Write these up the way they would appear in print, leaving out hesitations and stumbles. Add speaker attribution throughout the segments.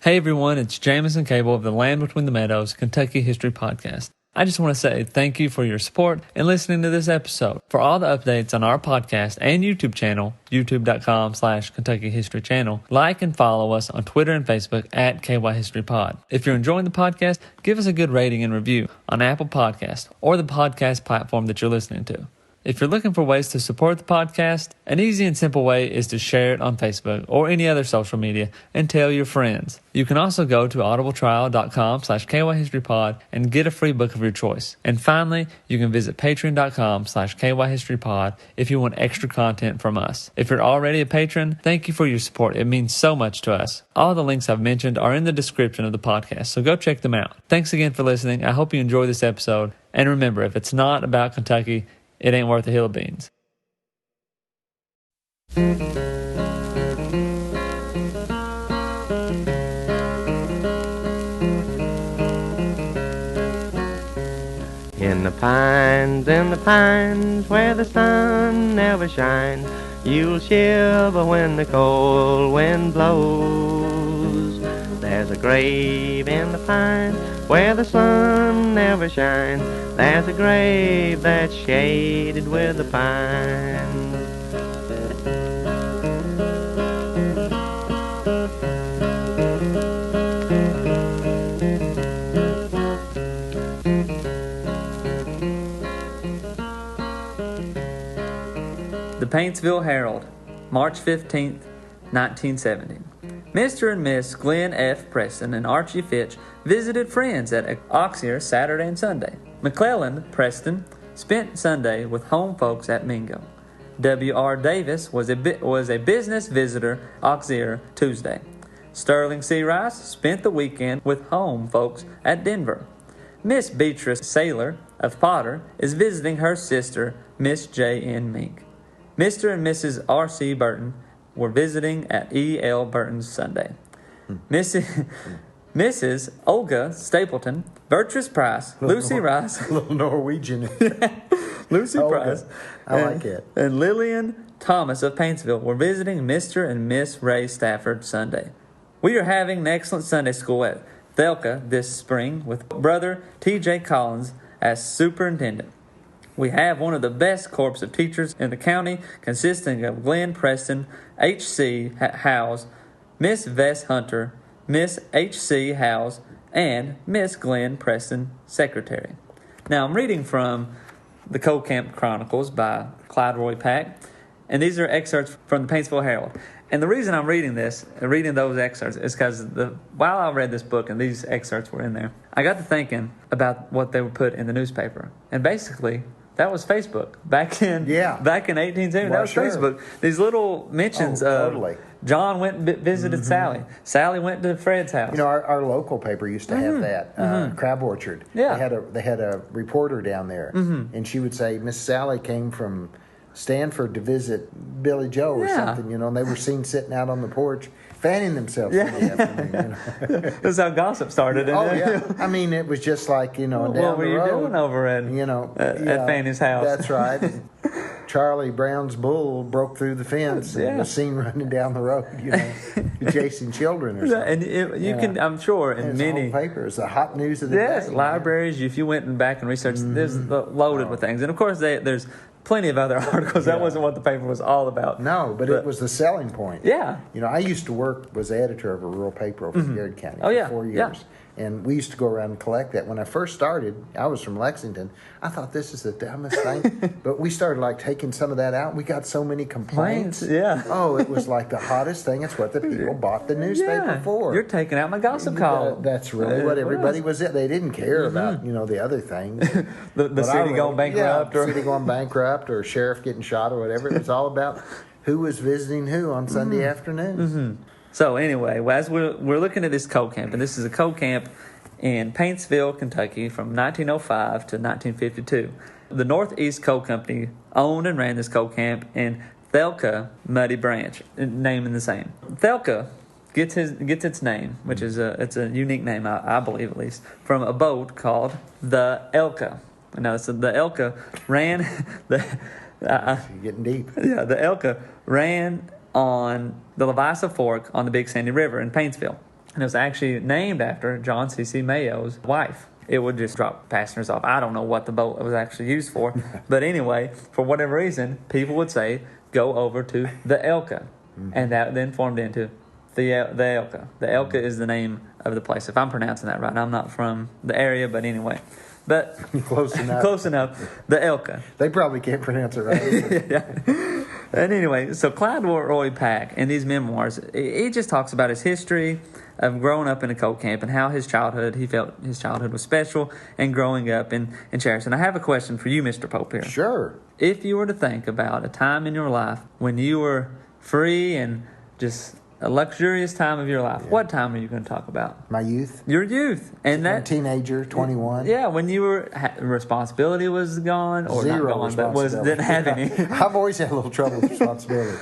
Speaker 1: Hey everyone, it's Jamison Cable of the Land Between the Meadows, Kentucky History Podcast. I just want to say thank you for your support and listening to this episode. For all the updates on our podcast and YouTube channel, youtube.com/Kentucky History Channel, like and follow us on Twitter and Facebook at KY History Pod. If you're enjoying the podcast, give us a good rating and review on Apple Podcasts or the podcast platform that you're listening to. If you're looking for ways to support the podcast, an easy and simple way is to share it on Facebook or any other social media and tell your friends. You can also go to audibletrial.com/KYHistoryPod and get a free book of your choice. And finally, you can visit patreon.com/KYHistoryPod if you want extra content from us. If you're already a patron, thank you for your support. It means so much to us. All the links I've mentioned are in the description of the podcast, so go check them out. Thanks again for listening. I hope you enjoy this episode. And remember, if it's not about Kentucky, it ain't worth a hill of beans.
Speaker 2: In the pines, where the sun never shines, you'll shiver when the cold wind blows. There's a grave in the pines, where the sun never shines. There's a grave that's shaded with the pines.
Speaker 1: The Paintsville Herald, March 15th, 1970. Mr. and Miss Glenn F. Preston and Archie Fitch visited friends at Auxier Saturday and Sunday. McClellan Preston spent Sunday with home folks at Mingo. W.R. Davis was a business visitor Auxier Tuesday. Sterling C. Rice spent the weekend with home folks at Denver. Miss Beatrice Saylor of Potter is visiting her sister, Miss J.N. Mink. Mr. and Mrs. R.C. Burton were visiting at E.L. Burton's Sunday. Mrs. Olga Stapleton, Beatrice Price, Lucy Rice.
Speaker 3: A little Norwegian.
Speaker 1: Lucy
Speaker 3: Olga.
Speaker 1: Price.
Speaker 3: I like it.
Speaker 1: And Lillian Thomas of Paintsville were visiting Mr. and Miss Ray Stafford Sunday. We are having an excellent Sunday school at Thealka this spring with Brother T.J. Collins as superintendent. We have one of the best corps of teachers in the county, consisting of Glenn Preston, H.C. Howes, Miss Vess Hunter, Miss H.C. Howes, and Miss Glenn Preston, secretary. Now, I'm reading from the Co-Camp Chronicles by Clyde Roy Pack, and these are excerpts from the Paintsville Herald. And the reason I'm reading those excerpts, is because while I read this book and these excerpts were in there, I got to thinking about what they would put in the newspaper. And basically, that was Facebook back in 1870. That was Facebook. These little mentions of John went and visited Sally. Sally went to Fred's house.
Speaker 3: You know, our local paper used to have that. Crab Orchard.
Speaker 1: Yeah.
Speaker 3: They had a reporter down there, and she would say Miss Sally came from Stanford to visit Billy Joe or something. You know, and they were seen sitting out on the porch fanning themselves in the afternoon. You know?
Speaker 1: That's how gossip started.
Speaker 3: I mean, it was just like, you know, down
Speaker 1: what were
Speaker 3: the
Speaker 1: you
Speaker 3: road,
Speaker 1: doing over at Fanny's house?
Speaker 3: That's right. Charlie Brown's bull broke through the fence and was seen running down the road, you know, chasing children or something.
Speaker 1: And you can, I'm sure, in many
Speaker 3: papers, the hot news of the day.
Speaker 1: Libraries. If you went back and researched, there's loaded with things, and of course there's plenty of other articles. That wasn't what the paper was all about.
Speaker 3: No, but it was the selling point.
Speaker 1: Yeah.
Speaker 3: You know, I used to was editor of a rural paper over in Garrett County for 4 years.
Speaker 1: Yeah.
Speaker 3: And we used to go around and collect that. When I first started, I was from Lexington. I thought this is the dumbest thing. But we started taking some of that out. We got so many complaints.
Speaker 1: Yeah.
Speaker 3: Oh, it was like the hottest thing. It's what the people bought the newspaper for.
Speaker 1: You're taking out my gossip column.
Speaker 3: That's really what everybody was. They didn't care about, the other things.
Speaker 1: the city going bankrupt.
Speaker 3: City going bankrupt or sheriff getting shot or whatever. It was all about who was visiting who on Sunday afternoons.
Speaker 1: So anyway, as we're looking at this co-camp, and this is a co-camp in Paintsville, Kentucky from 1905 to 1952. The Northeast Coal Company owned and ran this coal camp in Thealka Muddy Branch, name in the same. Thealka gets its name, which is it's a unique name, I believe at least, from a boat called the Thealka. Now, so the Thealka ran
Speaker 3: You're getting deep.
Speaker 1: Yeah, the Thealka ran on the Levisa Fork on the Big Sandy River in Paintsville. and it was actually named after John C.C. Mayo's wife. It would just drop passengers off. I don't know what the boat was actually used for, but anyway, for whatever reason, people would say, go over to the Thealka, and that then formed into the Thealka. The Thealka is the name of the place, if I'm pronouncing that right. I'm not from the area, but anyway. But
Speaker 3: Close enough.
Speaker 1: Close enough. The Thealka.
Speaker 3: They probably can't pronounce it right.
Speaker 1: Yeah. And anyway, so Clyde Roy Pack, in these memoirs, he just talks about his history of growing up in a coal camp and how he felt his childhood was special and growing up in Cherokee. And I have a question for you, Mr. Pope, here.
Speaker 3: Sure.
Speaker 1: If you were to think about a time in your life when you were free and just a luxurious time of your life, what time are you going to talk about?
Speaker 3: My youth.
Speaker 1: Your youth. And that
Speaker 3: teenager, 21.
Speaker 1: Yeah, when you were responsibility was gone or
Speaker 3: Zero
Speaker 1: not gone, but didn't have any.
Speaker 3: I've always had a little trouble with responsibility.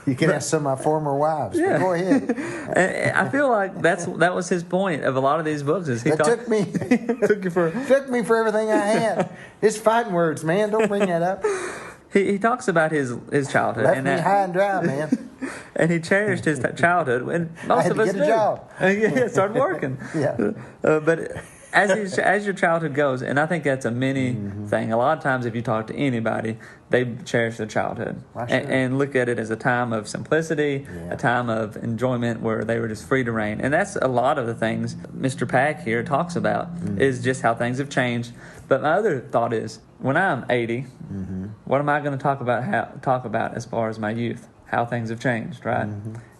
Speaker 3: You can ask some of my former wives.
Speaker 1: Yeah.
Speaker 3: But go ahead.
Speaker 1: And I feel like that was his point of a lot of these books. Is
Speaker 3: took me for everything I had. It's fighting words, man. Don't bring that up.
Speaker 1: He talks about his childhood.
Speaker 3: Left me high and dry, man.
Speaker 1: And he cherished his childhood. And most of us
Speaker 3: get
Speaker 1: do.
Speaker 3: a job.
Speaker 1: Yeah, started working.
Speaker 3: Yeah.
Speaker 1: But as your childhood goes, and I think that's a mini thing. A lot of times, if you talk to anybody, they cherish their childhood and look at it as a time of simplicity, a time of enjoyment where they were just free to reign. And that's a lot of the things Mr. Pack here talks about is just how things have changed. But my other thought is, when I'm 80, what am I going to talk about as far as my youth? How things have changed, right?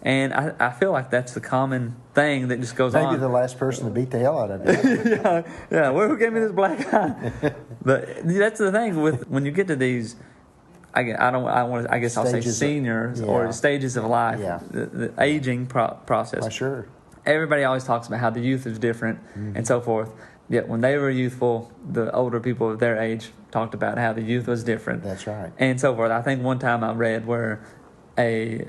Speaker 1: And I feel like that's the common thing that just goes on.
Speaker 3: Maybe the last person to beat the hell out of you.
Speaker 1: yeah. Who gave me this black eye? But that's the thing with when you get to these. I guess I'll say seniors or stages of life, the aging process.
Speaker 3: Well, sure.
Speaker 1: Everybody always talks about how the youth is different and so forth. Yet when they were youthful, the older people of their age talked about how the youth was different.
Speaker 3: That's right.
Speaker 1: And so forth. I think one time I read where a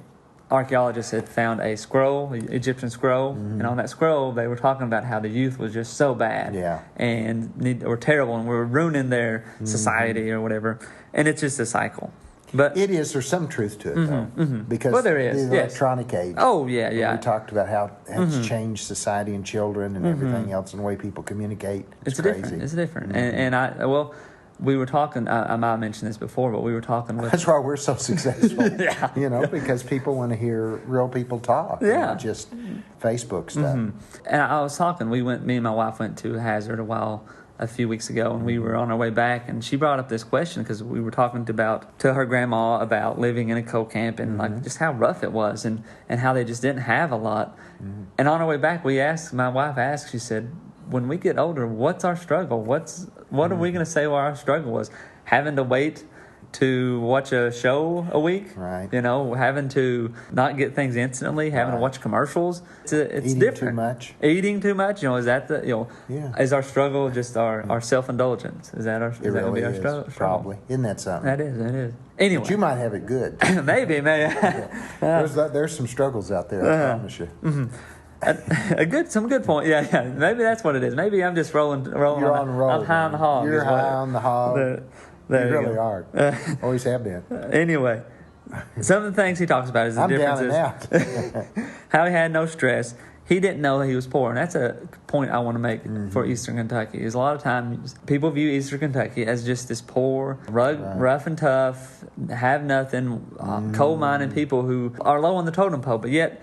Speaker 1: archaeologist had found a scroll, Egyptian scroll, and on that scroll they were talking about how the youth was just so bad and were terrible and were ruining their society or whatever. And it's just a cycle. But
Speaker 3: it is. There's some truth to it, though, because
Speaker 1: there is,
Speaker 3: the electronic age.
Speaker 1: Oh, yeah.
Speaker 3: We talked about how it's changed society and children and everything else and the way people communicate. It's crazy.
Speaker 1: It's different. We were talking, I might have mentioned this before, but we were talking with...
Speaker 3: That's why we're so successful. Because people want to hear real people talk. Not just Facebook stuff.
Speaker 1: And I was talking, me and my wife went to Hazard a few weeks ago, and we were on our way back, and she brought up this question because we were talking to her grandma about living in a coal camp and like just how rough it was and how they just didn't have a lot. And on our way back, my wife asked, she said, when we get older, what's our struggle? What are we going to say what our struggle was? Having to wait to watch a show a week,
Speaker 3: right?
Speaker 1: Having to not get things instantly, having to watch commercials. It's
Speaker 3: eating
Speaker 1: different. Eating too much. Is that is our struggle just our self-indulgence? Is that our?
Speaker 3: It really is. Struggle? Probably. Isn't that something?
Speaker 1: That is. Anyway,
Speaker 3: but you might have it good.
Speaker 1: maybe.
Speaker 3: There's some struggles out there. I promise you.
Speaker 1: Some good point. Yeah. Maybe that's what it is. Maybe I'm just rolling.
Speaker 3: You're on a roll.
Speaker 1: I'm high on the hog.
Speaker 3: You're high on the hog. You really are. Always have been.
Speaker 1: Anyway, some of the things he talks about is the differences.
Speaker 3: Down and out.
Speaker 1: How he had no stress. He didn't know that he was poor, and that's a point I want to make for Eastern Kentucky. Is a lot of times people view Eastern Kentucky as just this poor, rough and tough, have nothing, coal mining people who are low on the totem pole, but yet.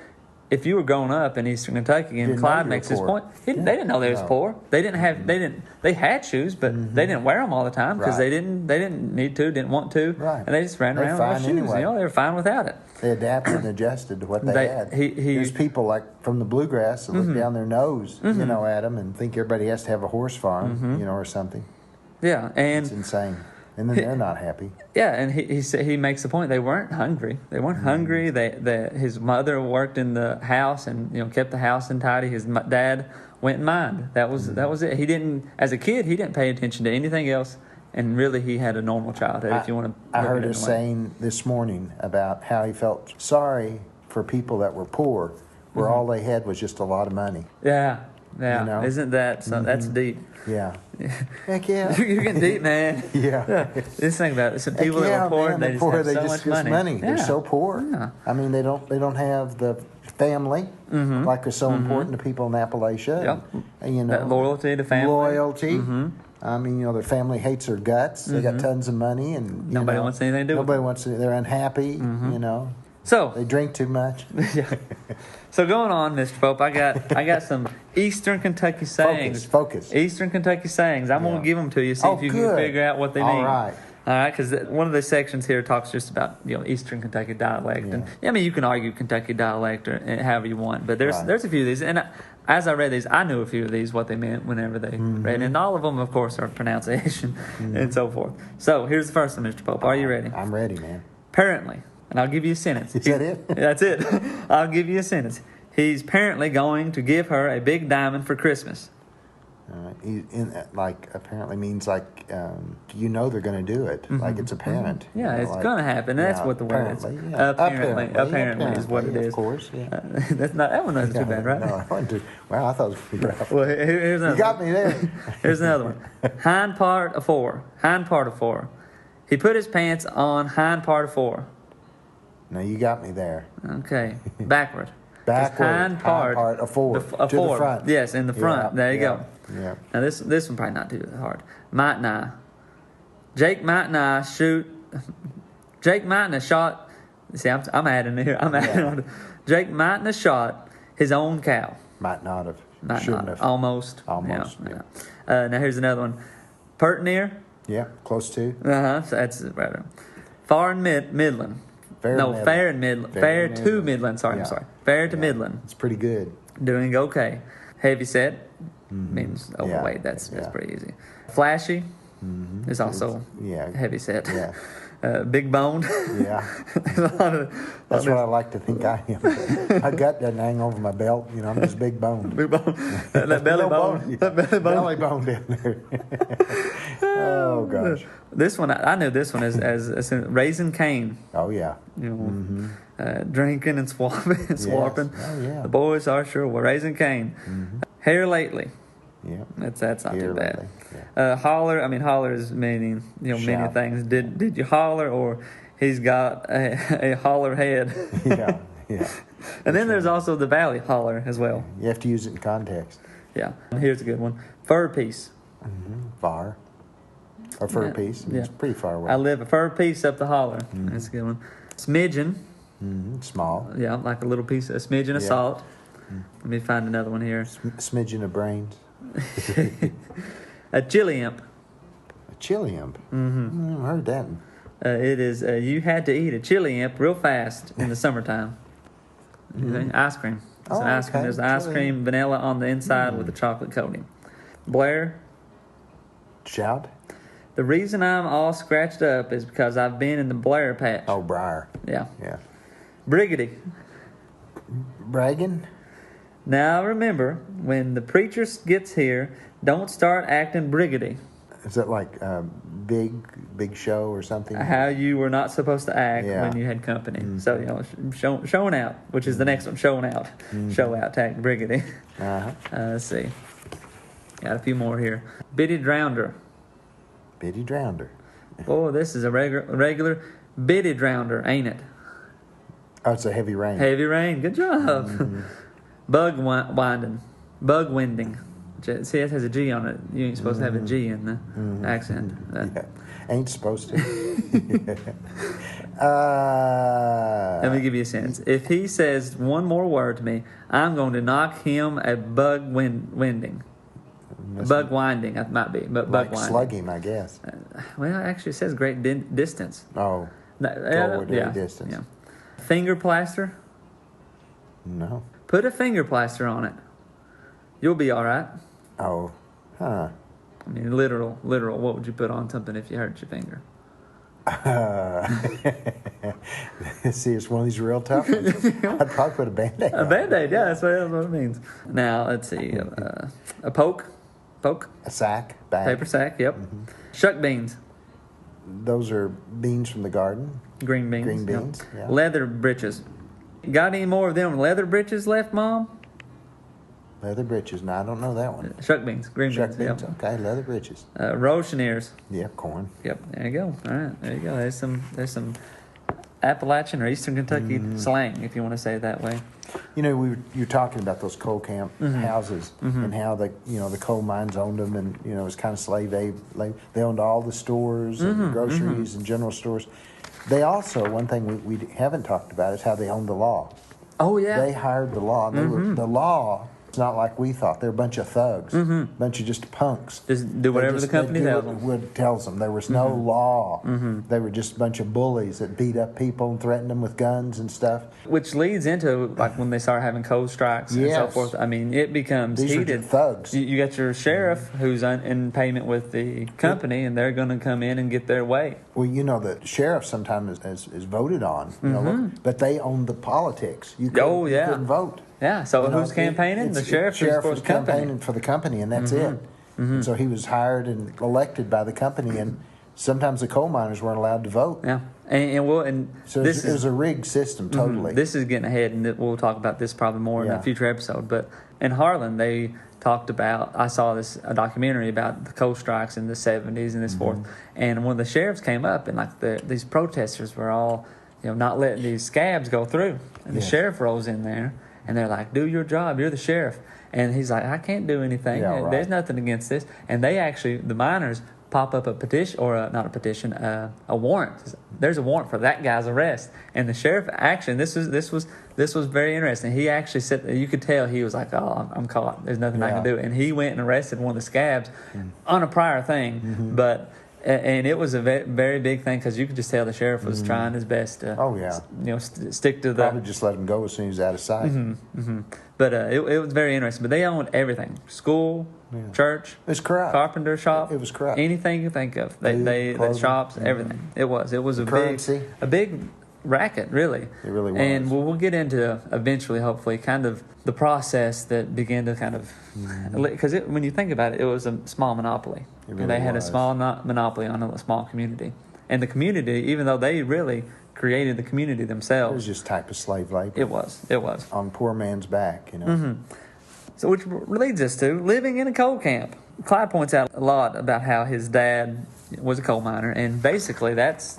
Speaker 1: If you were growing up in Eastern Kentucky, and Clyde makes his point, they didn't know they was poor. They didn't have, they had shoes, but they didn't wear them all the time because they didn't need to, didn't want to, and they just ran around with shoes. Anyway. They were fine without it.
Speaker 3: They adapted and adjusted to what they had. There's people like from the bluegrass that look down their nose, at them and think everybody has to have a horse farm, or something.
Speaker 1: Yeah, and
Speaker 3: it's insane. And then they're not happy.
Speaker 1: Yeah, and he makes the point they weren't hungry. They weren't hungry. His mother worked in the house and kept the house in tidy. His dad went and mined. That was it. He didn't, as a kid, he didn't pay attention to anything else. And really, he had a normal childhood. If you want to,
Speaker 3: I heard a saying this morning about how he felt sorry for people that were poor, where all they had was just a lot of money.
Speaker 1: Yeah. Isn't that so? That's deep.
Speaker 3: Yeah. Heck yeah.
Speaker 1: You're getting deep, man.
Speaker 3: Yeah.
Speaker 1: Just think about it. Some people that were poor, they just have so much money.
Speaker 3: They're so poor.
Speaker 1: Yeah.
Speaker 3: I mean, they don't have the family, like is so important to people in Appalachia.
Speaker 1: Yep.
Speaker 3: And, you know,
Speaker 1: That loyalty to family.
Speaker 3: Loyalty. I mean, you know, their family hates their guts. They got tons of money, and
Speaker 1: Nobody wants anything to do with
Speaker 3: Nobody wants to. They're unhappy. You know,
Speaker 1: So
Speaker 3: they drink too much.
Speaker 1: yeah. So going on, Mr. Pope, I got some Eastern Kentucky sayings.
Speaker 3: Focus.
Speaker 1: Eastern Kentucky sayings. I'm gonna give them to you. See if you can figure out what they mean.
Speaker 3: All right.
Speaker 1: All right, because one of the sections here talks just about Eastern Kentucky dialect, and I mean you can argue Kentucky dialect or however you want, but there's a few of these, and as I read these, I knew a few of these what they meant whenever they read, and all of them, of course, are pronunciation and so forth. So here's the first one, Mr. Pope. Are you ready?
Speaker 3: I'm ready, man.
Speaker 1: Apparently, and I'll give you a sentence.
Speaker 3: Is that it?
Speaker 1: That's it. I'll give you a sentence. He's apparently going to give her a big diamond for Christmas.
Speaker 3: Apparently means like you know they're going to do it. Like it's apparent.
Speaker 1: Yeah,
Speaker 3: you know,
Speaker 1: it's going to happen. That's what the word is.
Speaker 3: Yeah.
Speaker 1: Apparently is what it is.
Speaker 3: Of course, yeah.
Speaker 1: That's not that one wasn't too bad, right?
Speaker 3: No, I wasn't too. Well, I thought it was pretty rough.
Speaker 1: Well, here's another.
Speaker 3: You got me there.
Speaker 1: Here's another one. Hind part of four. Hind part of four. He put his pants on hind part of four.
Speaker 3: No, you got me there.
Speaker 1: Okay, backward.
Speaker 3: Backward.
Speaker 1: Hind part
Speaker 3: of four. To
Speaker 1: four.
Speaker 3: the front.
Speaker 1: Yes, in the front. There you go.
Speaker 3: Yeah.
Speaker 1: Now this one probably not too hard. Might not. Jake might not shoot. Jake might not shot. See, I'm adding here. I'm adding on. Jake might not shot his own cow.
Speaker 3: Might not have.
Speaker 1: Might
Speaker 3: Shouldn't
Speaker 1: not.
Speaker 3: have.
Speaker 1: Almost.
Speaker 3: Almost.
Speaker 1: Yeah. Now here's another one. Pert near.
Speaker 3: Yeah, close to.
Speaker 1: So that's right. Far and Midland.
Speaker 3: Fair
Speaker 1: and Midland. Fair to Midland. Sorry, I'm sorry. Fair to Midland.
Speaker 3: It's pretty good.
Speaker 1: Doing okay. Heavy set means overweight. That's pretty easy. Flashy is also heavy set.
Speaker 3: Yeah.
Speaker 1: Big boned.
Speaker 3: Yeah. That's what I like to think I am. My gut doesn't hang over my belt. You know, I'm just big boned.
Speaker 1: Big bone. That belly bone. That belly bone.
Speaker 3: Belly bone down there. Oh gosh.
Speaker 1: This one, I knew this one as Raising Cane.
Speaker 3: Oh yeah.
Speaker 1: You know, drinking and swapping.
Speaker 3: Yes. Oh yeah.
Speaker 1: The boys are sure we're Raising Cane. Hair lately.
Speaker 3: Yeah.
Speaker 1: That's not
Speaker 3: Hair
Speaker 1: too bad.
Speaker 3: lately. Yeah.
Speaker 1: Holler. I mean, holler is meaning many
Speaker 3: Shout.
Speaker 1: things. Did you holler, or he's got a holler head?
Speaker 3: Yeah. Yeah.
Speaker 1: And then there's also the valley holler as well.
Speaker 3: You have to use it in context.
Speaker 1: Yeah. Here's a good one. Fur piece.
Speaker 3: Far. Or fur piece.
Speaker 1: Yeah.
Speaker 3: It's pretty far away.
Speaker 1: I live a fur piece up the holler. That's a good one. Smidgen.
Speaker 3: Small.
Speaker 1: Yeah, like a little piece, a smidgen of salt. Let me find another one here.
Speaker 3: Smidgen of brains.
Speaker 1: A chili imp.
Speaker 3: A chili imp. I heard that.
Speaker 1: It is, you had to eat a chili imp real fast in the summertime. Ice cream. It's an ice cream.
Speaker 3: Okay.
Speaker 1: There's ice cream, vanilla on the inside with a chocolate coating. Blair.
Speaker 3: Shout.
Speaker 1: The reason I'm all scratched up is because I've been in the Blair patch.
Speaker 3: Oh, Briar.
Speaker 1: Yeah.
Speaker 3: Yeah.
Speaker 1: Briggity.
Speaker 3: Bragging.
Speaker 1: Now remember, when the preacher gets here, don't start acting briggity.
Speaker 3: Is that like big show or something?
Speaker 1: How you were not supposed to act when you had company. So, showing out, which is the next one, showing out. Show out, to act briggity. Let's see. Got a few more here. Biddy Drownder.
Speaker 3: Biddy Drownder.
Speaker 1: Oh, this is a regular Biddy Drownder, ain't it?
Speaker 3: Oh, it's a heavy rain.
Speaker 1: Heavy rain. Good job. Bug winding. Bug winding. See, it has a G on it. You ain't supposed to have a G in the accent.
Speaker 3: Yeah. Ain't supposed to.
Speaker 1: Let me give you a sentence. If he says one more word to me, I'm going to knock him a bug winding. Bug winding, that might be, but bug winding.
Speaker 3: Slug him, I guess.
Speaker 1: Well, actually, it says great distance.
Speaker 3: Oh, forward distance.
Speaker 1: Yeah. Finger plaster.
Speaker 3: No.
Speaker 1: Put a finger plaster on it. You'll be all right.
Speaker 3: Oh, huh.
Speaker 1: I mean, literal. What would you put on something if you hurt your finger?
Speaker 3: See, it's one of these real tough ones. I'd probably put a Band-Aid on.
Speaker 1: A Band-Aid, yeah, that's what it means. Now, let's see. A poke.
Speaker 3: A sack. Bag.
Speaker 1: Paper sack, yep. Shuck beans.
Speaker 3: Those are beans from the garden.
Speaker 1: Green beans.
Speaker 3: Yep. Yeah.
Speaker 1: Leather breeches. Got any more of them leather breeches left, Mom?
Speaker 3: Leather breeches. No, I don't know that one.
Speaker 1: Shuck beans. Green
Speaker 3: Shuck
Speaker 1: beans.
Speaker 3: beans. Okay, leather breeches.
Speaker 1: Rose cheniers.
Speaker 3: Yeah, corn.
Speaker 1: Yep, there you go. All right, there you go. There's some Appalachian or Eastern Kentucky slang, if you want to say it that way.
Speaker 3: You know, you're talking about those coal camp houses and how the coal mines owned them, and it was kind of slave aid. They owned all the stores and groceries and general stores. They also, one thing we haven't talked about is how they owned the law.
Speaker 1: Oh yeah,
Speaker 3: they hired the law. They were the law. It's not like we thought. They're a bunch of thugs, a bunch of just punks.
Speaker 1: Just do whatever the company
Speaker 3: tells them. There was no law. They were just a bunch of bullies that beat up people and threatened them with guns and stuff.
Speaker 1: Which leads into like when they start having coal strikes and so forth. I mean, it becomes
Speaker 3: These
Speaker 1: heated.
Speaker 3: Are thugs.
Speaker 1: You got your sheriff who's in payment with the company, and they're going to come in and get their way.
Speaker 3: Well, the sheriff sometimes is voted on, but they own the politics. You couldn't vote.
Speaker 1: Yeah, so who's campaigning? The sheriff
Speaker 3: was campaigning for the company, and that's it. And so he was hired and elected by the company, and sometimes the coal miners weren't allowed to vote.
Speaker 1: Yeah,
Speaker 3: so it was a rigged system, totally.
Speaker 1: This is getting ahead, and we'll talk about this probably more in a future episode. But in Harlan, they talked about, I saw a documentary about the coal strikes in the 70s and this forth, and when the sheriffs came up, and like these protesters were all, not letting these scabs go through, and the sheriff rolls in there. And they're like, do your job. You're the sheriff. And he's like, I can't do anything.
Speaker 3: Yeah, right.
Speaker 1: There's nothing against this. And they actually, the miners, pop up a petition, or not a petition, a warrant. There's a warrant for that guy's arrest. And the sheriff actually, this was very interesting. He actually said, you could tell he was like, oh, I'm caught. There's nothing I can do. And he went and arrested one of the scabs on a prior thing. But... And it was a very big thing because you could just tell the sheriff was trying his best to, stick to the...
Speaker 3: Probably just let him go as soon as he's out of sight.
Speaker 1: But it was very interesting. But they owned everything. School, church,
Speaker 3: it was corrupt.
Speaker 1: Carpenter shop.
Speaker 3: It was corrupt.
Speaker 1: Anything you think of. They shops, everything. It was a big racket, really.
Speaker 3: It really was.
Speaker 1: And we'll get into eventually, hopefully, kind of the process that began to kind of... Because when you think about it, it was a small monopoly.
Speaker 3: Really
Speaker 1: they had a small monopoly on a small community. And the community, even though they really created the community themselves...
Speaker 3: It was just type of slave labor.
Speaker 1: It was.
Speaker 3: On poor man's back,
Speaker 1: So which leads us to living in a coal camp. Clyde points out a lot about how his dad was a coal miner, and basically that's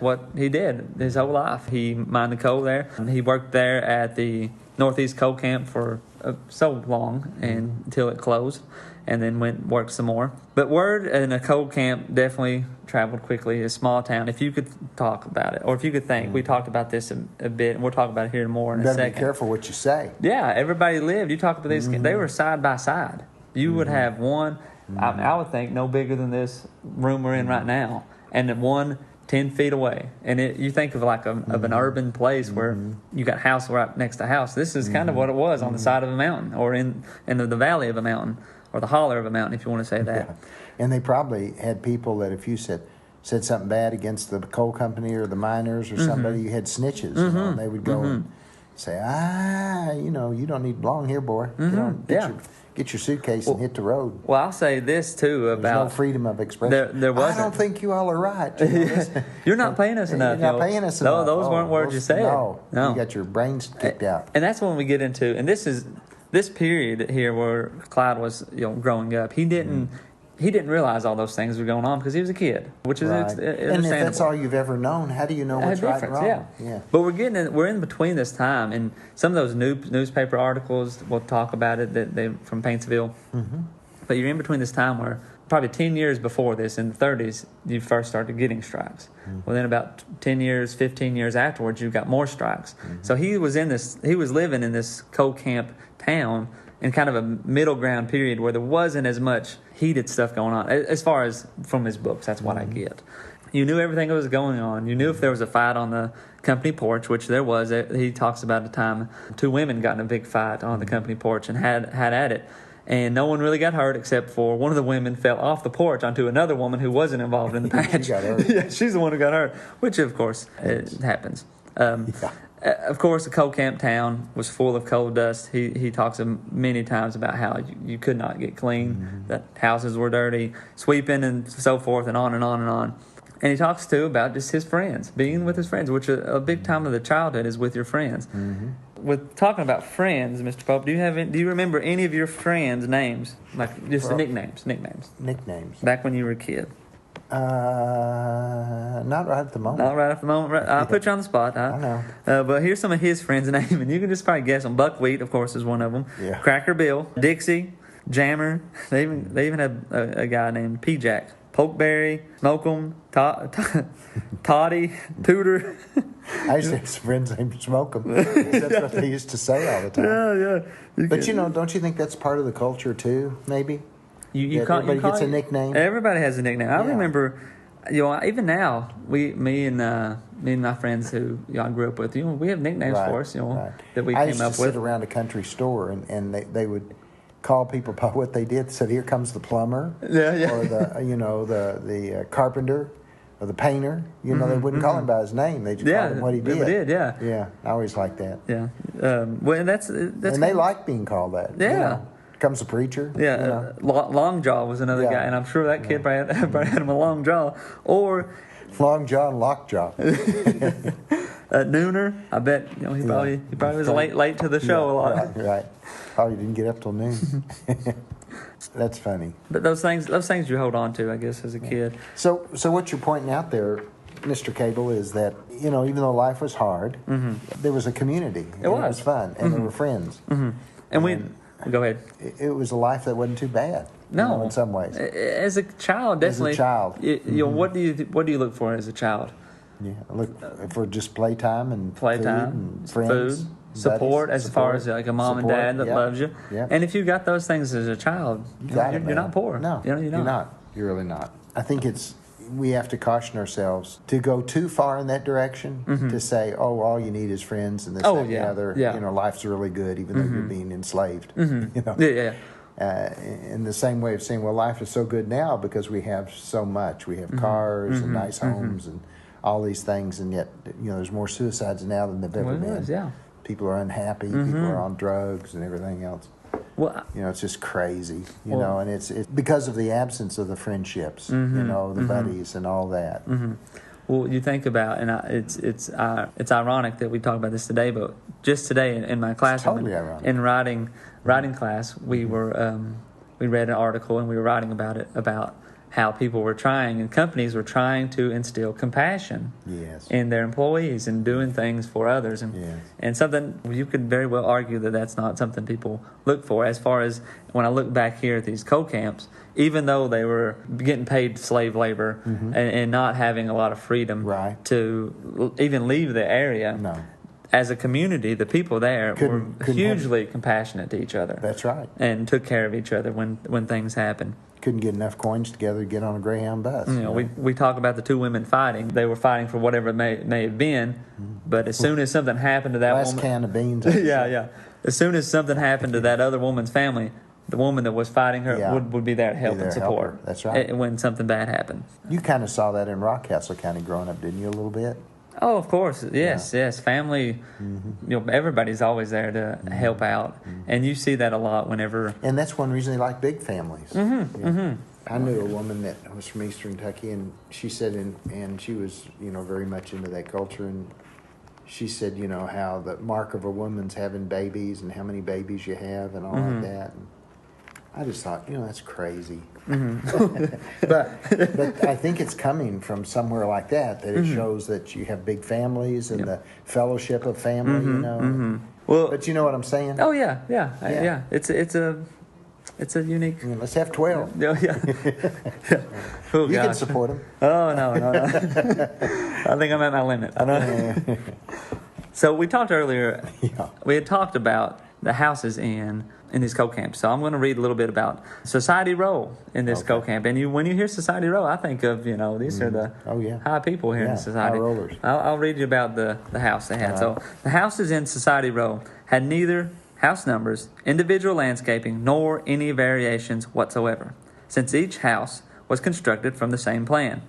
Speaker 1: what he did his whole life. He mined the coal there. He worked there at the Northeast Coal Camp for so long until it closed, and then worked some more. But word in a coal camp definitely traveled quickly. A small town. If you could talk about it, or if you could think, we talked about this a bit, and we'll talk about it here more in a second.
Speaker 3: Be careful what you say.
Speaker 1: Yeah, everybody lived. You talk about these. They were side by side. You would have one. I would think no bigger than this room we're in right now, and then one 10 feet away. And you think of like of an urban place where you got house right next to house. This is kind of what it was on the side of a mountain, or in the valley of a mountain, or the holler of a mountain, if you want to say that.
Speaker 3: Yeah. And they probably had people that if you said something bad against the coal company or the miners or somebody, you had snitches. And they would go and say, you don't need belong here, boy. Get your suitcase and hit the road.
Speaker 1: Well, I'll say this too about...
Speaker 3: There's no freedom of expression.
Speaker 1: There wasn't.
Speaker 3: I don't think you all are right.
Speaker 1: You're not paying us enough.
Speaker 3: You're not paying us enough.
Speaker 1: Those weren't words you said.
Speaker 3: No. You got your brains kicked out.
Speaker 1: And that's when we get into... And this period here where Clyde was growing up, he didn't realize all those things were going on because he was a kid, which is understandable.
Speaker 3: And if that's all you've ever known, how do you know what's right and wrong?
Speaker 1: Yeah. But we're in between this time, and some of those newspaper articles, we'll talk about it, that they from Paintsville. But you're in between this time where probably 10 years before this, in the 30s, you first started getting strikes. Well, then about 10 years, 15 years afterwards, you got more strikes. So he was living in this coal camp town in kind of a middle ground period where there wasn't as much heated stuff going on. As far as from his books, that's what I get. You knew everything that was going on. You knew if there was a fight on the company porch, which there was. He talks about a time 2 women got in a big fight on the company porch and had at it. And no one really got hurt except for one of the women fell off the porch onto another woman who wasn't involved in the patch.
Speaker 3: She got hurt.
Speaker 1: Yeah, she's the one who got hurt, which of course it happens. Of course, the coal camp town was full of coal dust. He talks many times about how you could not get clean, that houses were dirty, sweeping and so forth, and on and on and on. And he talks too about just his friends, being with his friends, which a big time of the childhood is with your friends. With talking about friends, Mr. Pope, do you remember any of your friends' names, like just nicknames?
Speaker 3: Nicknames.
Speaker 1: Back when you were a kid.
Speaker 3: Not right at the moment.
Speaker 1: Not right at the moment. Right. I'll put you on the spot.
Speaker 3: I know.
Speaker 1: But here's some of his friends' names, and you can just probably guess them. Buckwheat, of course, is one of them.
Speaker 3: Yeah.
Speaker 1: Cracker Bill, Dixie, Jammer. They even had a guy named P-Jack. Pokeberry, Smoke'em, Toddy, Tudor.
Speaker 3: I used to have some friends named Smoke'em. That's what they used to say all the time.
Speaker 1: Yeah.
Speaker 3: But don't you think that's part of the culture too? Maybe.
Speaker 1: Everybody
Speaker 3: gets a nickname.
Speaker 1: Everybody has a nickname. I remember, even now, me and my friends who I grew up with, we have nicknames for us, that we came up with.
Speaker 3: I used to sit around a country store and they would call people by what they did. Said, "Here comes the plumber," or the carpenter, or the painter. They wouldn't call him by his name. They just called him what he did.
Speaker 1: Yeah.
Speaker 3: I always liked that.
Speaker 1: Yeah. Well, and that's
Speaker 3: and they like being called that.
Speaker 1: Yeah.
Speaker 3: Comes the preacher.
Speaker 1: Yeah. Longjaw was another guy, and I'm sure that kid probably had him a long jaw, or
Speaker 3: Longjaw and Lockjaw.
Speaker 1: Nooner. I bet he probably was late to the show a lot.
Speaker 3: Right. Probably didn't get up till noon. That's funny.
Speaker 1: But those things you hold on to, I guess, as a kid.
Speaker 3: So what you're pointing out there, Mr. Cable, is that even though life was hard, there was a community. It was fun, and there were friends.
Speaker 1: And go ahead.
Speaker 3: It was a life that wasn't too bad.
Speaker 1: No,
Speaker 3: in some ways.
Speaker 1: As a child, definitely.
Speaker 3: As a child,
Speaker 1: what do you look for as a child?
Speaker 3: Yeah, look for just playtime and food and friends.
Speaker 1: Food. Support, as far as like a mom and dad that loves you.
Speaker 3: Yep.
Speaker 1: And if you got those things as a child, you're not poor.
Speaker 3: No,
Speaker 1: you're
Speaker 3: not. You're really not. I think we have to caution ourselves to go too far in that direction, to say, all you need is friends and this, that, and the other. Life's really good even though you're being enslaved.
Speaker 1: In the
Speaker 3: same way of saying, well, life is so good now because we have so much. We have cars and nice homes and all these things, and yet there's more suicides now than there've ever been. People are unhappy. People are on drugs and everything else.
Speaker 1: Well,
Speaker 3: it's just crazy. And it's because of the absence of the friendships. The buddies and all that.
Speaker 1: Well, you think about, and it's ironic that we talk about this today, but just today in my classroom,
Speaker 3: totally ironic.
Speaker 1: In writing class, we were we read an article and we were writing about it, about how people were trying and companies were trying to instill compassion in their employees and doing things for others. And something you could very well argue that that's not something people look for. As far as when I look back here at these co-camps, even though they were getting paid slave labor and not having a lot of freedom to even leave the area, as a community, the people there were hugely compassionate to each other.
Speaker 3: That's right.
Speaker 1: And took care of each other when things happened.
Speaker 3: Couldn't get enough coins together to get on a Greyhound bus.
Speaker 1: We talk about the two women fighting. They were fighting for whatever it may have been, but as soon as something happened to that
Speaker 3: last
Speaker 1: woman...
Speaker 3: can of beans.
Speaker 1: Yeah. As soon as something happened to that other woman's family, the woman that was fighting her would be there to help and support.
Speaker 3: That's right.
Speaker 1: When something bad happened.
Speaker 3: You kind of saw that in Rockcastle County growing up, didn't you, a little bit?
Speaker 1: Oh, of course. Yes. Family, everybody's always there to help out. And you see that a lot whenever...
Speaker 3: And that's one reason they like big families. I knew a woman that was from Eastern Kentucky, and she said, and she was, very much into that culture, and she said, how the mark of a woman's having babies and how many babies you have and all like that. And I just thought, that's crazy. but I think it's coming from somewhere like that it shows that you have big families and the fellowship of family, Well, but you know what I'm saying?
Speaker 1: Oh yeah. It's a unique.
Speaker 3: Let's have 12.
Speaker 1: Yeah. Oh,
Speaker 3: you can support them.
Speaker 1: Oh no. I think I'm at my limit. I know. So we talked earlier. We had talked about the houses in these co-camps. So I'm going to read a little bit about Society Row in this co-camp. And when you hear Society Row, I think of, these are the high people here in society.
Speaker 3: High rollers.
Speaker 1: I'll read you about the house they had. So the houses in Society Row had neither house numbers, individual landscaping, nor any variations whatsoever, since each house was constructed from the same plan.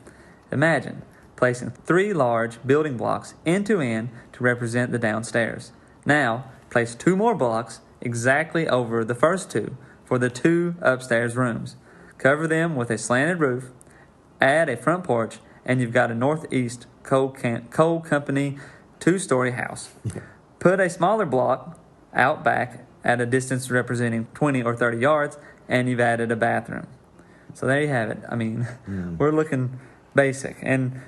Speaker 1: Imagine placing 3 large building blocks end to end to represent the downstairs. Now, place 2 more blocks exactly over the first 2 for the 2 upstairs rooms. Cover them with a slanted roof, add a front porch, and you've got a Northeast Coal Company 2-story house. Put a smaller block out back at a distance representing 20 or 30 yards, and you've added a bathroom. So there you have it. I mean, we're looking basic. And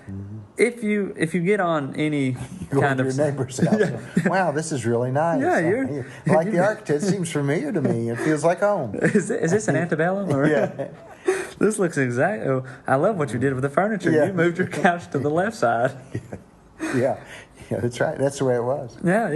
Speaker 1: if you get on any kind of
Speaker 3: your neighbor's house, wow, this is really nice.
Speaker 1: Yeah, you're
Speaker 3: like the architect seems familiar to me. It feels like home.
Speaker 1: Is this an antebellum? Or?
Speaker 3: Yeah.
Speaker 1: This looks exactly. Oh, I love what you did with the furniture.
Speaker 3: Yeah.
Speaker 1: You moved your couch to the left side.
Speaker 3: Yeah, that's right. That's the way it was.
Speaker 1: Yeah.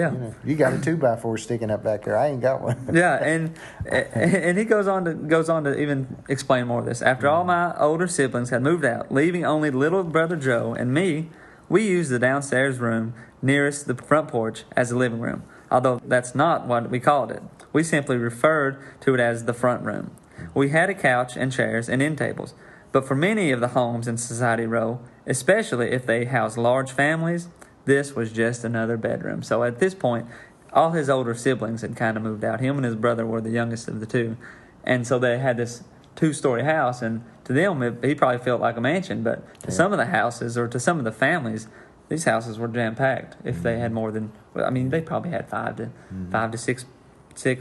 Speaker 3: You got a 2x4 sticking up back there. I ain't got one.
Speaker 1: Yeah, and he goes on to even explain more of this. After all my older siblings had moved out, leaving only little brother Joe and me, we used the downstairs room nearest the front porch as the living room. Although that's not what we called it. We simply referred to it as the front room. We had a couch and chairs and end tables. But for many of the homes in Society Row, especially if they housed large families, this was just another bedroom. So at this point, all his older siblings had kind of moved out. Him and his brother were the youngest of the two. And so they had this 2-story house, and to them, he probably felt like a mansion. But to some of the houses, or to some of the families, these houses were jam-packed. If they had more than, I mean, they probably had five to six.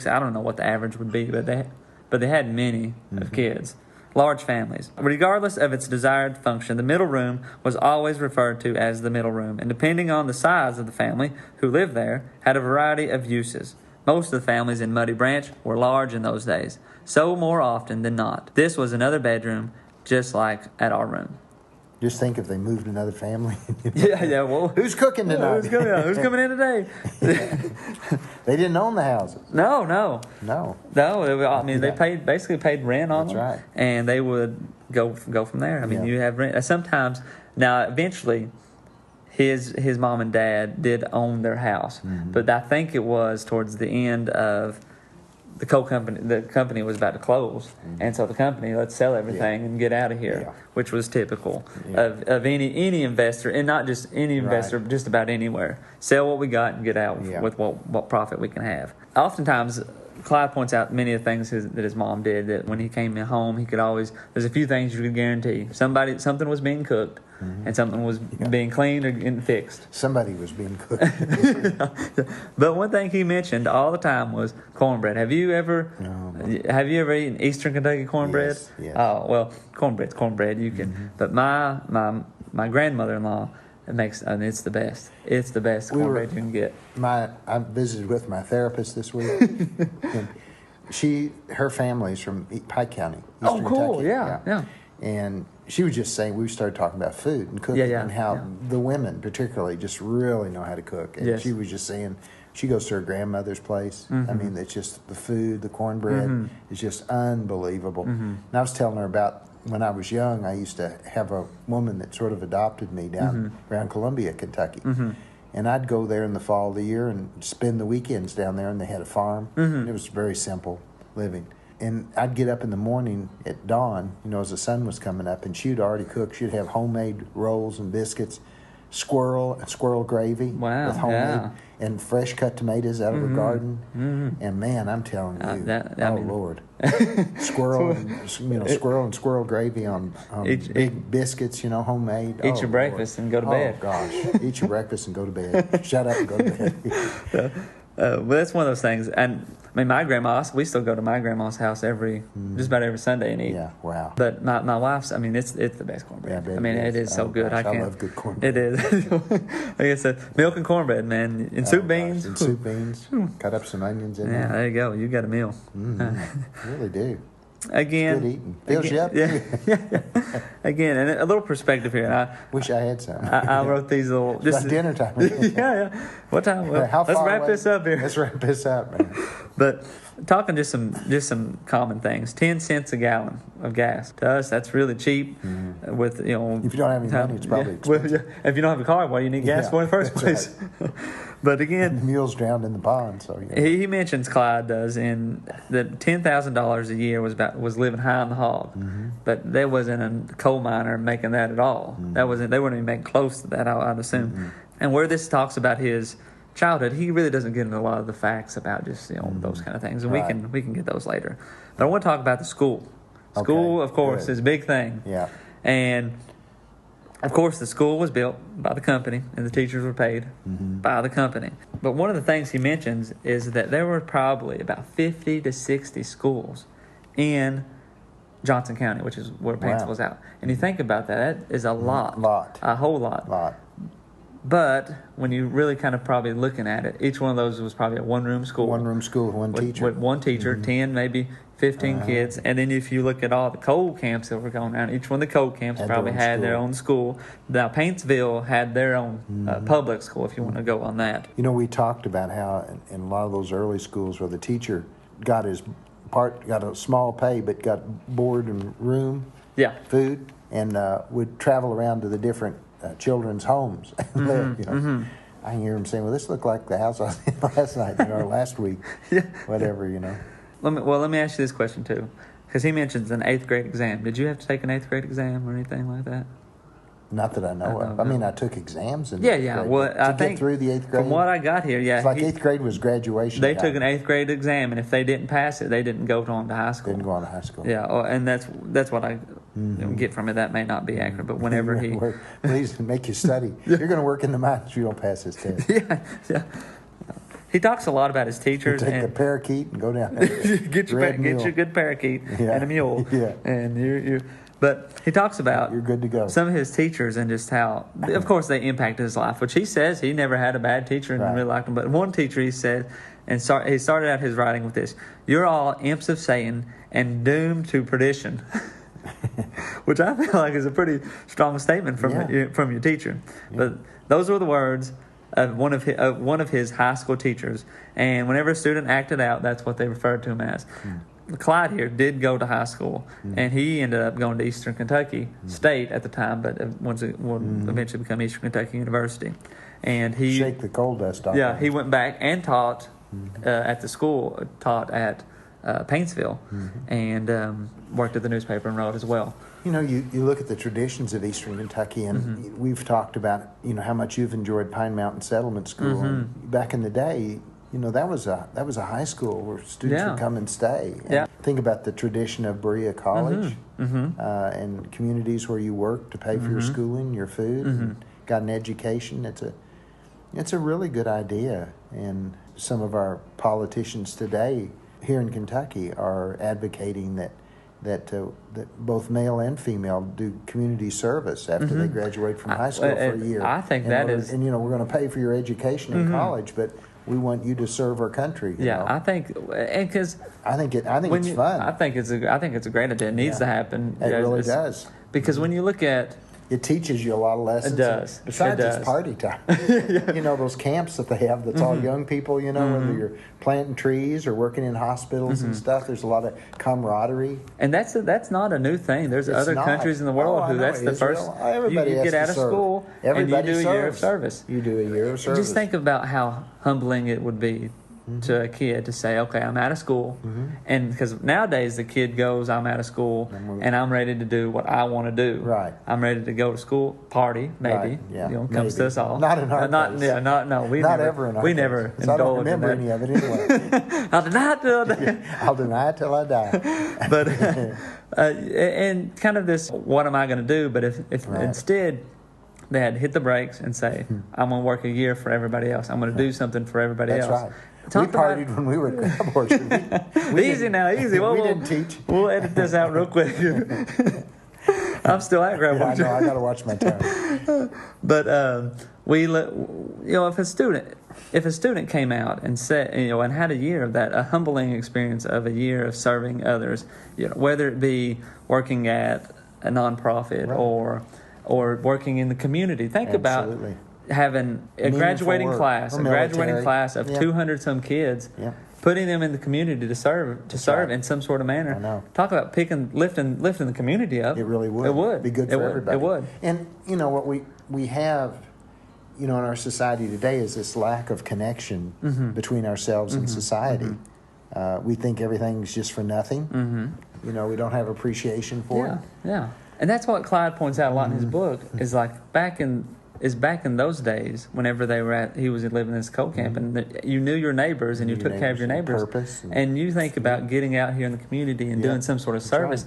Speaker 1: I don't know what the average would be, but they had many of kids. Large families. Regardless of its desired function, the middle room was always referred to as the middle room, and depending on the size of the family who lived there, had a variety of uses. Most of the families in Muddy Branch were large in those days, so more often than not, this was another bedroom, just like at our room.
Speaker 3: Just think if they moved another family.
Speaker 1: Yeah. Well,
Speaker 3: who's cooking tonight?
Speaker 1: Who's coming in today?
Speaker 3: They didn't own the houses.
Speaker 1: No. I mean, they basically paid rent on them.
Speaker 3: That's right.
Speaker 1: And they would go from there. I mean, you have rent. Sometimes, now eventually, his mom and dad did own their house, but I think it was towards the end of the company. The company was about to close, and so the company, let's sell everything and get out of here, which was typical of any investor, and not just any investor, just about anywhere. Sell what we got and get out with what profit we can have. Oftentimes, Clyde points out many of the things that his mom did, that when he came home, he could always, there's a few things you could guarantee. Something was being cooked, and something was being cleaned or fixed.
Speaker 3: Somebody was being cooked.
Speaker 1: But one thing he mentioned all the time was cornbread. Have you ever eaten Eastern Kentucky cornbread?
Speaker 3: Yes.
Speaker 1: Oh, well, cornbread's cornbread. You can, but my grandmother-in-law, it's the best. It's the best cornbread you can get.
Speaker 3: I visited with my therapist this week, and her family's from Pike County, Eastern
Speaker 1: cool!
Speaker 3: Kentucky.
Speaker 1: Yeah.
Speaker 3: And she was just saying, we started talking about food and cooking, and how the women particularly just really know how to cook. And she was just saying, she goes to her grandmother's place. I mean, it's just the food, the cornbread is just unbelievable. And I was telling her about when I was young, I used to have a woman that sort of adopted me down around Columbia, Kentucky. And I'd go there in the fall of the year and spend the weekends down there, and they had a farm. It was very simple living. And I'd get up in the morning at dawn, as the sun was coming up, and she'd already cook. She'd have homemade rolls and biscuits, squirrel gravy with homemade, and fresh cut tomatoes out of her garden. And man, I'm telling you, Lord, squirrel and squirrel gravy on big biscuits, homemade.
Speaker 1: Eat your breakfast and go to bed.
Speaker 3: Oh gosh, eat your breakfast and go to bed. Shut up and go to bed.
Speaker 1: Well, that's one of those things. And I mean, we still go to my grandma's house just about every Sunday and eat.
Speaker 3: Yeah, wow.
Speaker 1: But my wife's, I mean, it's the best cornbread.
Speaker 3: Yeah,
Speaker 1: I mean, it is so good.
Speaker 3: Gosh, I love good cornbread.
Speaker 1: It is. Like I said, milk and cornbread, man. And soup beans.
Speaker 3: And soup beans. Cut up some onions in there.
Speaker 1: Yeah, there you go. You got a meal.
Speaker 3: Really do.
Speaker 1: Again,
Speaker 3: good eating. Fills you up.
Speaker 1: Yeah. Again, and a little perspective here. I
Speaker 3: wish I had some.
Speaker 1: I wrote these little.
Speaker 3: It's about dinner time.
Speaker 1: Yeah. What time? Well, let's wrap this up here.
Speaker 3: Let's wrap this up, man.
Speaker 1: But talking just some common things. 10 cents a gallon of gas. To us, that's really cheap. With
Speaker 3: if you don't have any money, it's probably expensive.
Speaker 1: If you don't have a car, why do you need gas for in the first place? Right. But again,
Speaker 3: the mule's drowned in the pond. So
Speaker 1: he mentions, Clyde does, in that $10,000 a year was living high on the hog, but there wasn't a coal miner making that at all. They weren't even making close to that, I'd assume. And where this talks about his childhood, he really doesn't get into a lot of the facts about just those kind of things, and we can get those later. But I want to talk about the school. School, of course, is a big thing.
Speaker 3: Yeah,
Speaker 1: and of course, the school was built by the company, and the teachers were paid by the company. But one of the things he mentions is that there were probably about 50 to 60 schools in Johnson County, which is where Paintsville's out. And you think about that, that is a lot. A whole lot. But when you really kind of probably looking at it, each one of those was probably a one-room school.
Speaker 3: One teacher.
Speaker 1: With one teacher, 10, maybe 15 kids. And then if you look at all the cold camps that were going around, each one of the cold camps probably had their own school. Now, Paintsville had their own public school, if you want to go on that.
Speaker 3: You know, we talked about how in a lot of those early schools where the teacher got a small pay, but got board and room, food, and would travel around to the different children's homes and live, you know. I can hear him saying, well, this looked like the house I was in last night, or last week, whatever, you know.
Speaker 1: Let me ask you this question, too, because he mentions an 8th grade exam. Did you have to take an 8th grade exam or anything like that?
Speaker 3: Not that I know of. I mean, I took exams in
Speaker 1: 8th grade. Well, I think
Speaker 3: get through the 8th grade.
Speaker 1: From what I got here,
Speaker 3: it's like 8th grade was graduation.
Speaker 1: They took an 8th grade exam, and if they didn't pass it, they didn't go on to high school.
Speaker 3: Didn't go on to high school.
Speaker 1: Yeah, and that's what I get from it. That may not be accurate, but whenever he
Speaker 3: please make you study. You're going to work in the mines if you don't pass this test.
Speaker 1: Yeah. He talks a lot about his teachers.
Speaker 3: You take the parakeet and go down there.
Speaker 1: get your good parakeet and a mule.
Speaker 3: Yeah.
Speaker 1: And you. But he talks about
Speaker 3: you're good to go.
Speaker 1: Some of his teachers and just how, of course, they impacted his life, which he says he never had a bad teacher and really liked him. But one teacher, he said, he started out his writing with this: "You're all imps of Satan and doomed to perdition," which I feel like is a pretty strong statement from your teacher. Yeah. But those were the words of one of his high school teachers, and whenever a student acted out, that's what they referred to him as. Clyde here did go to high school, and he ended up going to Eastern Kentucky State at the time, but would eventually become Eastern Kentucky University. And he
Speaker 3: shake the coal dust off.
Speaker 1: Yeah, he went back and taught at the school, taught at Paintsville, and worked at the newspaper and wrote as well.
Speaker 3: You know, you look at the traditions of Eastern Kentucky, and we've talked about how much you've enjoyed Pine Mountain Settlement School. And back in the day, that was a high school where students would come and stay. And think about the tradition of Berea College and communities where you work to pay for your schooling, your food, and got an education. It's a really good idea. And some of our politicians today here in Kentucky are advocating that both male and female do community service after they graduate from high school for a year.
Speaker 1: I think
Speaker 3: we're going to pay for your education in college, but we want you to serve our country. You know?
Speaker 1: I think, and because
Speaker 3: I think it's fun.
Speaker 1: I think it's a great idea. It needs to happen.
Speaker 3: It really does.
Speaker 1: Because when you look at,
Speaker 3: it teaches you a lot of lessons.
Speaker 1: It does.
Speaker 3: Besides, it's party time. Those camps that they have that's all young people, whether you're planting trees or working in hospitals and stuff, there's a lot of camaraderie.
Speaker 1: And that's not a new thing. There's other countries in the world who that's the first.
Speaker 3: Everybody
Speaker 1: you get out of school and you do a year of service.
Speaker 3: You do a year of service.
Speaker 1: Just think about how humbling it would be to a kid to say, okay, I'm out of school. And because nowadays the kid goes, I'm out of school and I'm ready to do what I want to do.
Speaker 3: Right.
Speaker 1: I'm ready to go to school, party, maybe.
Speaker 3: Right. Yeah.
Speaker 1: Comes to us all.
Speaker 3: Not in our case.
Speaker 1: Yeah, no. We
Speaker 3: not
Speaker 1: never,
Speaker 3: ever in our
Speaker 1: we
Speaker 3: case.
Speaker 1: never
Speaker 3: I don't remember any of it anyway.
Speaker 1: I'll deny it till I die.
Speaker 3: I'll deny it till I die.
Speaker 1: But, and kind of this, what am I going to do? But if instead they had to hit the brakes and say, I'm going to work a year for everybody else. I'm going to do something for everybody else.
Speaker 3: That's right. We partied when we were at Crab Orchard.
Speaker 1: Easy now.
Speaker 3: We didn't teach.
Speaker 1: We'll edit this out real quick. I'm still at Crab Orchard.
Speaker 3: I know. I got to watch my time.
Speaker 1: But if a student came out and said, and had a year of that, a humbling experience of a year of serving others, whether it be working at a nonprofit or working in the community. Think about having a graduating class of 200 some kids, putting them in the community to serve in some sort of manner.
Speaker 3: I know.
Speaker 1: Talk about lifting the community up.
Speaker 3: It really would.
Speaker 1: It would
Speaker 3: be good for everybody.
Speaker 1: It would.
Speaker 3: And what we have, in our society today is this lack of connection between ourselves and society. We think everything's just for nothing. We don't have appreciation for it.
Speaker 1: Yeah. And that's what Clyde points out a lot in his book. Is like back in those days, whenever he was living in this coal camp, and you knew your neighbors and you took care of your neighbors.
Speaker 3: Purpose
Speaker 1: and you think about getting out here in the community and doing some sort of service.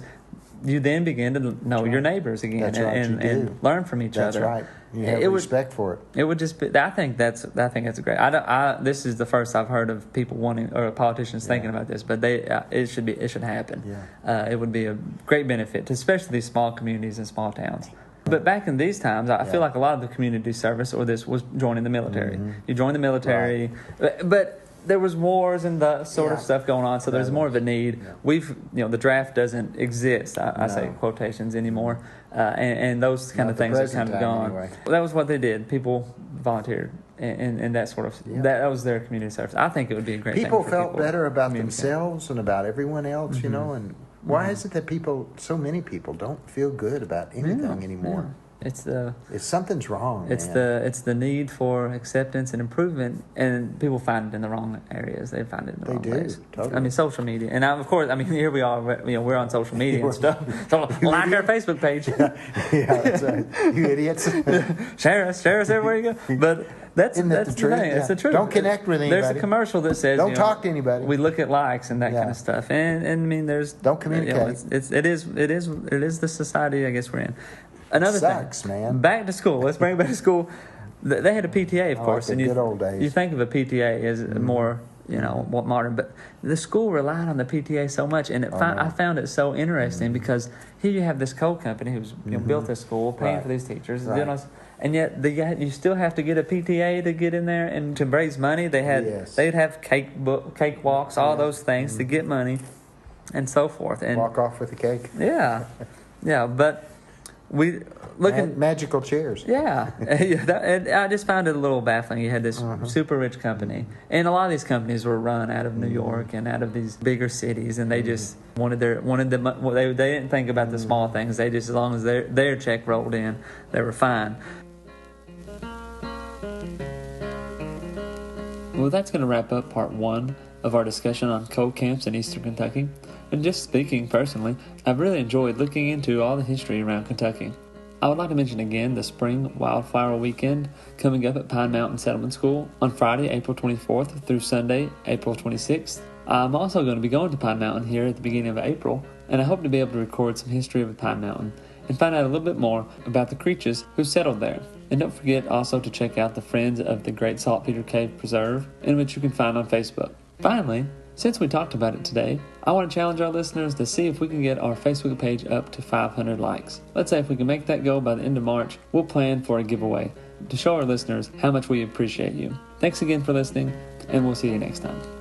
Speaker 1: you then begin to know your neighbors again and learn from each other.
Speaker 3: That's right. You have respect for it.
Speaker 1: It would just be. I think that's great. This is the first I've heard of people wanting or politicians thinking about this, but it should happen.
Speaker 3: Yeah.
Speaker 1: It would be a great benefit to especially these small communities and small towns. But back in these times, I feel like a lot of the community service or this was joining the military. Mm-hmm. You join the military, but there was wars and the sort of stuff going on, so there's more of a need. The draft doesn't exist. I say quotations anymore, and those kind of things are kind of gone. Anyway. Well, that was what they did. People volunteered, and that sort of that was their community service. I think it would be a great thing for
Speaker 3: felt better about themselves and about everyone else, mm-hmm. And why is it that so many people don't feel good about anything anymore?
Speaker 1: Yeah. It's
Speaker 3: something's wrong.
Speaker 1: It's the need for acceptance and improvement, and people find it in the wrong areas. They find it in the wrong ways.
Speaker 3: Totally.
Speaker 1: I mean, social media, and of course, here we are. We're on social media and stuff. So like our Facebook page.
Speaker 3: Yeah, that's right. You idiots.
Speaker 1: share us everywhere you go. But that's the truth. Yeah. It's the truth.
Speaker 3: Don't connect with anybody.
Speaker 1: There's a commercial that says
Speaker 3: don't talk to anybody.
Speaker 1: We look at likes and that kind of stuff, and I mean,
Speaker 3: don't communicate.
Speaker 1: It is the society I guess we're in. Another
Speaker 3: Sucks,
Speaker 1: thing,
Speaker 3: man.
Speaker 1: Back to school. Let's bring it back to school. They had a PTA, of course,
Speaker 3: and good old days.
Speaker 1: You think of a PTA as more, more modern, but the school relied on the PTA so much, and I found it so interesting because here you have this coal company who's built this school, paying for these teachers, and yet you still have to get a PTA to get in there and to raise money. They'd have cake walks, all those things to get money, and so forth. And
Speaker 3: walk off with the cake.
Speaker 1: Yeah, but.
Speaker 3: Magical chairs.
Speaker 1: Yeah, I just found it a little baffling. You had this super rich company, and a lot of these companies were run out of New York and out of these bigger cities, and they just wanted they didn't think about the small things. They just, as long as their check rolled in, they were fine. Well, that's going to wrap up part 1 of our discussion on coal camps in Eastern Kentucky. And just speaking personally, I've really enjoyed looking into all the history around Kentucky. I would like to mention again the Spring Wildflower Weekend coming up at Pine Mountain Settlement School on Friday, April 24th through Sunday, April 26th. I'm also going to be going to Pine Mountain here at the beginning of April, and I hope to be able to record some history of Pine Mountain and find out a little bit more about the creatures who settled there. And don't forget also to check out the Friends of the Great Saltpeter Cave Preserve, in which you can find on Facebook. Finally, since we talked about it today, I want to challenge our listeners to see if we can get our Facebook page up to 500 likes. Let's say if we can make that goal by the end of March, we'll plan for a giveaway to show our listeners how much we appreciate you. Thanks again for listening, and we'll see you next time.